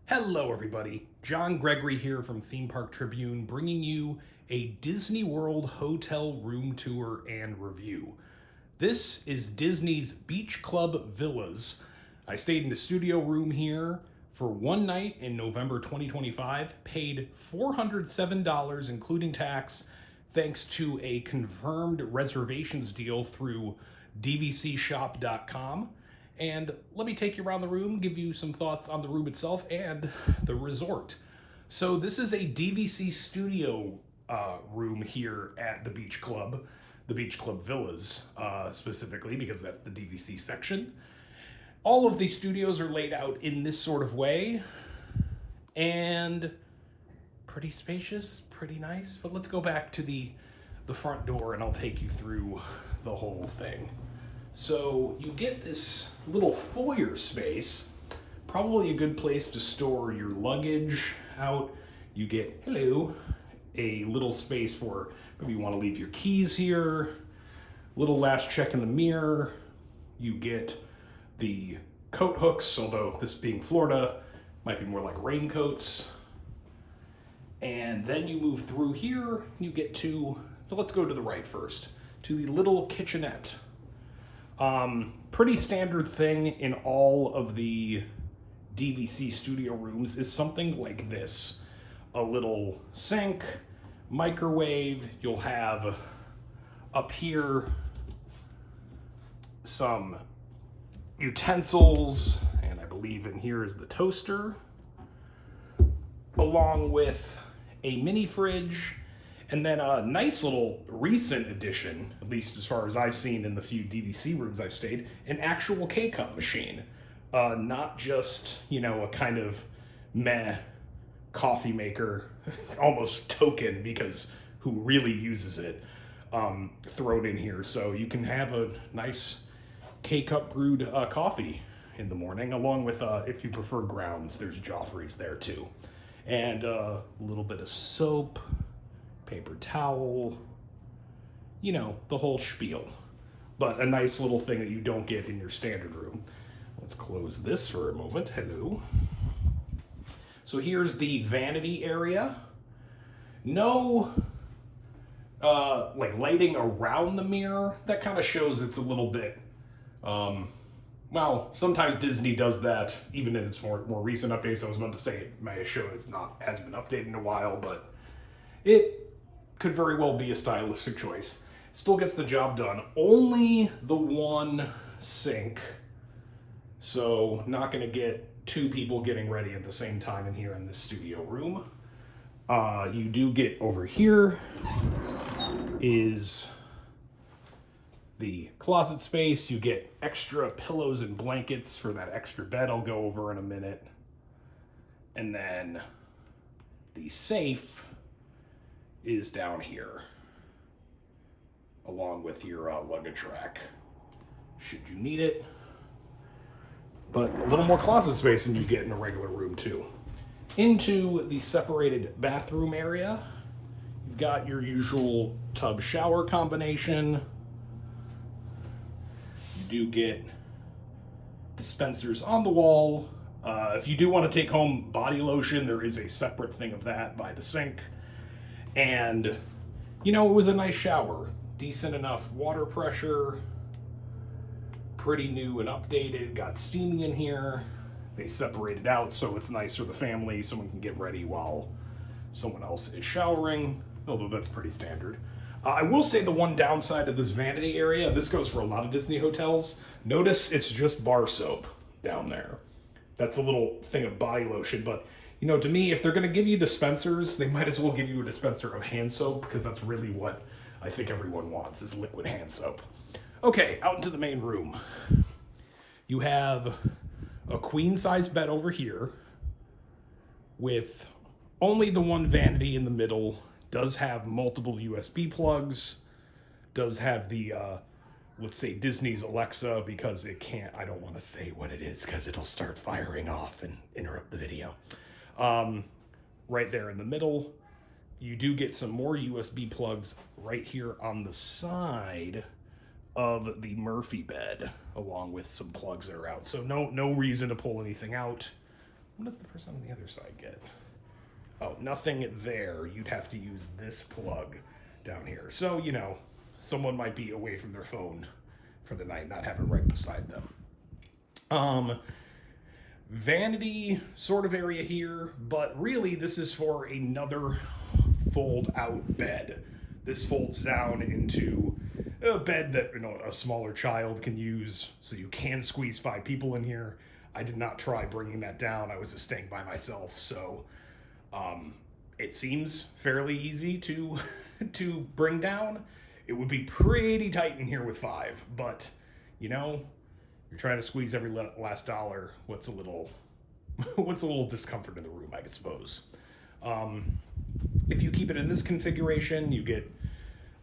Hello everybody, John Gregory here from Theme Park Tribune bringing you a Disney World hotel room tour and review. This is Disney's Beach Club Villas. I stayed in a studio room here for one night in November 2025, paid $407 including tax thanks to a confirmed reservations deal through dvcshop.com. And let me take you around the room, give you some thoughts on the room itself and the resort. So this is a DVC studio room here at the Beach Club Villas specifically, because that's the DVC section. All of these studios are laid out in this sort of way, and pretty spacious, pretty nice. But let's go back to the front door and I'll take you through the whole thing. So you get this little foyer space, probably a good place to store your luggage out. You get, a little space for maybe you want to leave your keys here, little last check in the mirror. You get the coat hooks, although this being Florida, might be more like raincoats. And then you move through here, you get to, let's go to the right first, to the little kitchenette. Pretty standard thing in all of the DVC studio rooms is something like this. A little sink, microwave, you'll have up here some utensils, and I believe in here is the toaster, along with a mini fridge. And then a nice little recent addition, at least as far as I've seen in the few DVC rooms I've stayed, an actual K-Cup machine. Not just, a kind of meh coffee maker, almost token, because who really uses it, thrown in here. So you can have a nice K-Cup brewed coffee in the morning, along with, if you prefer grounds, there's Joffrey's there too. And a little bit of soap, paper towel, the whole spiel. But a nice little thing that you don't get in your standard room. Let's close this for a moment. Hello. So here's the vanity area. No lighting around the mirror. That kind of shows it's a little bit, well, sometimes Disney does that, even in its more recent updates. I was about to say it may show has been updated in a while, but it could very well be a stylistic choice. Still gets the job done. Only the one sink, so not going to get two people getting ready at the same time in here in this studio room. You do get over here is the closet space. You get extra pillows and blankets for that extra bed I'll go over in a minute. And then the safe is down here, along with your luggage rack, should you need it. But a little more closet space than you get in a regular room too. Into the separated bathroom area, you've got your usual tub shower combination. You do get dispensers on the wall. If you do want to take home body lotion, there is a separate thing of that by the sink. And, it was a nice shower. Decent enough water pressure. Pretty new and updated. Got steaming in here. They separated out so it's nice for the family. Someone can get ready while someone else is showering. Although that's pretty standard. I will say the one downside of this vanity area, and this goes for a lot of Disney hotels, notice it's just bar soap down there. That's a little thing of body lotion, but to me, if they're going to give you dispensers, they might as well give you a dispenser of hand soap, because that's really what I think everyone wants, is liquid hand soap. Okay, out into the main room. You have a queen-size bed over here with only the one vanity in the middle. Does have multiple USB plugs. Does have the, let's say, Disney's Alexa, because I don't want to say what it is because it'll start firing off and interrupt the video. Right there in the middle. You do get some more USB plugs right here on the side of the Murphy bed, along with some plugs that are out. So no reason to pull anything out. What does the person on the other side get? Oh, nothing there. You'd have to use this plug down here. So, you know, someone might be away from their phone for the night, not have it right beside them. Vanity sort of area here, but really this is for another fold out bed. This folds down into a bed that, you know, a smaller child can use, so you can squeeze 5 people in here. I did not try bringing that down. I was just staying by myself, so it seems fairly easy to to bring down. It would be pretty tight in here with 5, but you know, you're trying to squeeze every last dollar. What's a little discomfort in the room, I suppose. If you keep it in this configuration, you get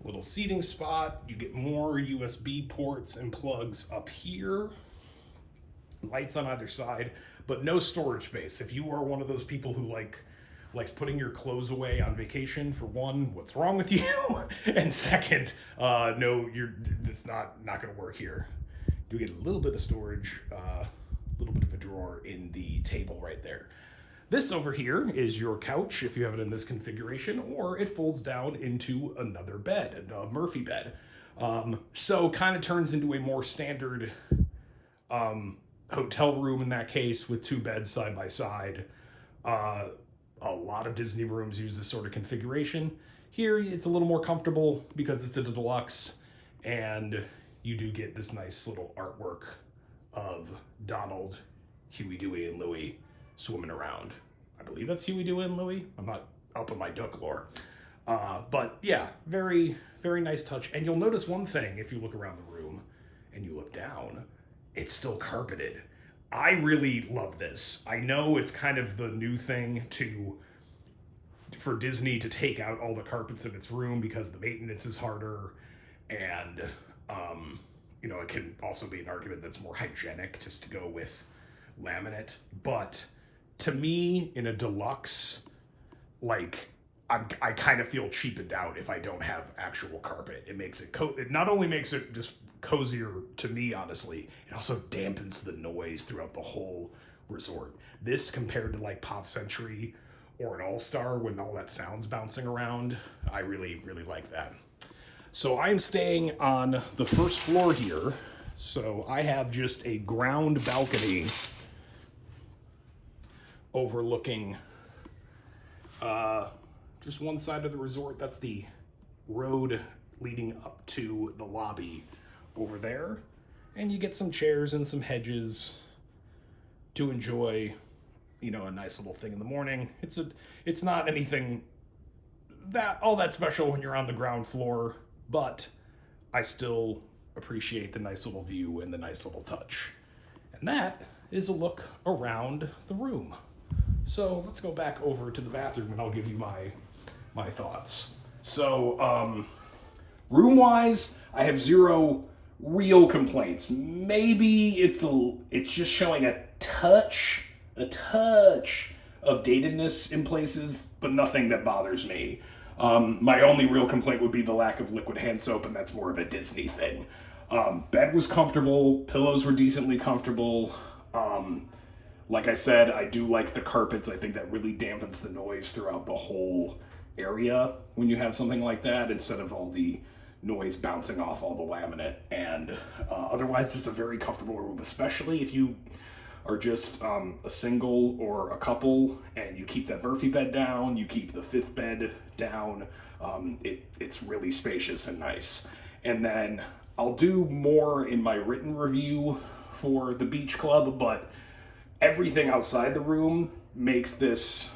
a little seating spot. You get more USB ports and plugs up here. Lights on either side, but no storage space. If you are one of those people who likes putting your clothes away on vacation, for one, what's wrong with you? And second, no, it's not going to work here. You get a little bit of storage, a little bit of a drawer in the table right there. This over here is your couch if you have it in this configuration, or it folds down into another bed, a Murphy bed. So kind of turns into a more standard hotel room in that case, with 2 beds side by side. A lot of Disney rooms use this sort of configuration. Here, it's a little more comfortable because it's a deluxe, and you do get this nice little artwork of Donald, Huey, Dewey, and Louie swimming around. I believe that's Huey, Dewey, and Louie. I'm not up on my duck lore. But yeah, very, very nice touch. And you'll notice one thing if you look around the room and you look down, it's still carpeted. I really love this. I know it's kind of the new thing for Disney to take out all the carpets in its room because the maintenance is harder, and you know, it can also be an argument that's more hygienic just to go with laminate. But to me, in a deluxe, like, I kind of feel cheapened out if I don't have actual carpet. It makes it it not only makes it just cozier to me, honestly, it also dampens the noise throughout the whole resort. This, compared to like Pop Century or an All-Star, when all that sound's bouncing around, I really, really like that. So I'm staying on the first floor here. So I have just a ground balcony overlooking just one side of the resort. That's the road leading up to the lobby over there. And you get some chairs and some hedges to enjoy, you know, a nice little thing in the morning. It's not anything all that special when you're on the ground floor, but I still appreciate the nice little view and the nice little touch. And that is a look around the room. So let's go back over to the bathroom and I'll give you my thoughts. So room-wise, I have 0 real complaints. Maybe it's just showing a touch of datedness in places, but nothing that bothers me. My only real complaint would be the lack of liquid hand soap, and that's more of a Disney thing. Bed was comfortable, pillows were decently comfortable. Like I said, I do like the carpets. I think that really dampens the noise throughout the whole area when you have something like that, instead of all the noise bouncing off all the laminate. And otherwise, just a very comfortable room, especially if you are just a single or a couple and you keep that Murphy bed down, you keep the 5th bed down. It's really spacious and nice. And then I'll do more in my written review for the beach club, but everything outside the room makes this,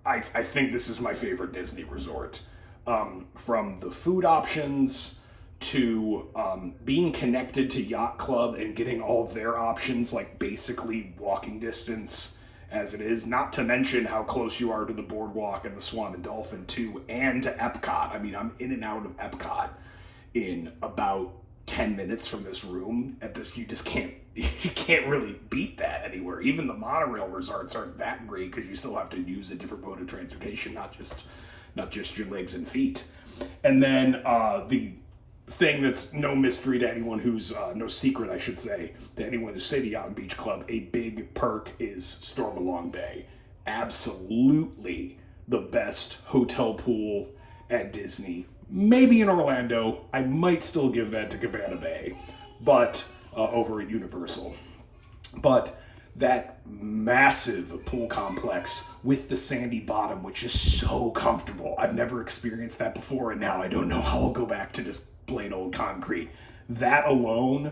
I think this is my favorite Disney resort. From the food options to being connected to Yacht Club and getting all of their options, like basically walking distance as it is, not to mention how close you are to the boardwalk and the Swan and Dolphin too, and to Epcot. I mean, I'm in and out of Epcot in about 10 minutes from this room. At this, you can't really beat that anywhere. Even the monorail resorts aren't that great because you still have to use a different mode of transportation, not just your legs and feet. And then the thing that's no mystery to anyone who's, no secret, I should say, to anyone who's, say, the Yacht and Beach Club, a big perk is Stormalong Bay. Absolutely the best hotel pool at Disney. Maybe in Orlando. I might still give that to Cabana Bay, but over at Universal. But that massive pool complex with the sandy bottom, which is so comfortable. I've never experienced that before, and now I don't know how I'll go back to just plain old concrete. That alone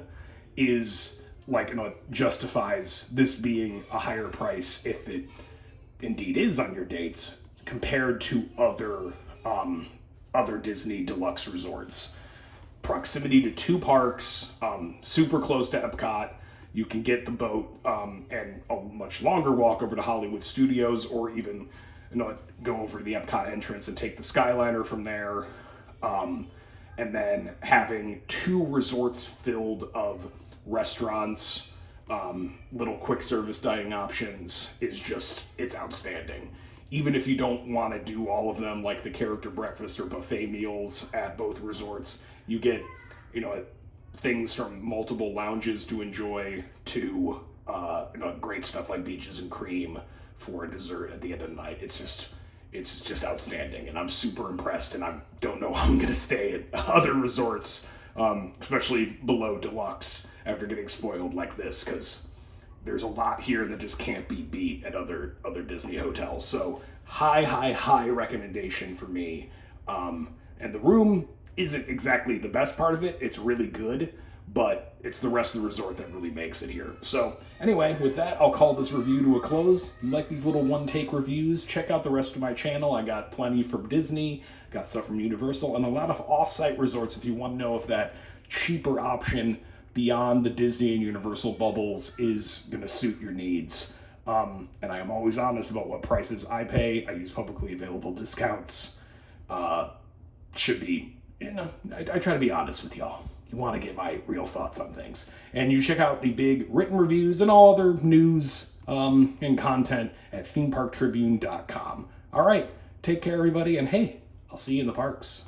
is like, justifies this being a higher price if it indeed is on your dates compared to other Disney deluxe resorts. Proximity to 2 parks, super close to Epcot. You can get the boat and a much longer walk over to Hollywood Studios, or even go over to the Epcot entrance and take the Skyliner from there. And then having 2 resorts filled of restaurants, little quick service dining options is just, it's outstanding. Even if you don't want to do all of them, like the character breakfast or buffet meals at both resorts, you get, things from multiple lounges to enjoy to, great stuff like Beaches and Cream for a dessert at the end of the night. It's just outstanding, and I'm super impressed, and I don't know how I'm going to stay at other resorts, especially below deluxe, after getting spoiled like this, because there's a lot here that just can't be beat at other Disney hotels. So high recommendation for me. And the room isn't exactly the best part of it. It's really good, but it's the rest of the resort that really makes it here. So anyway, with that, I'll call this review to a close. If you like these little one-take reviews, check out the rest of my channel. I got plenty from Disney, got stuff from Universal, and a lot of off-site resorts if you want to know if that cheaper option beyond the Disney and Universal bubbles is going to suit your needs. And I am always honest about what prices I pay. I use publicly available discounts. Should be, I try to be honest with y'all. You want to get my real thoughts on things. And you check out the big written reviews and all other news and content at themeparktribune.com. All right, take care, everybody, and hey, I'll see you in the parks.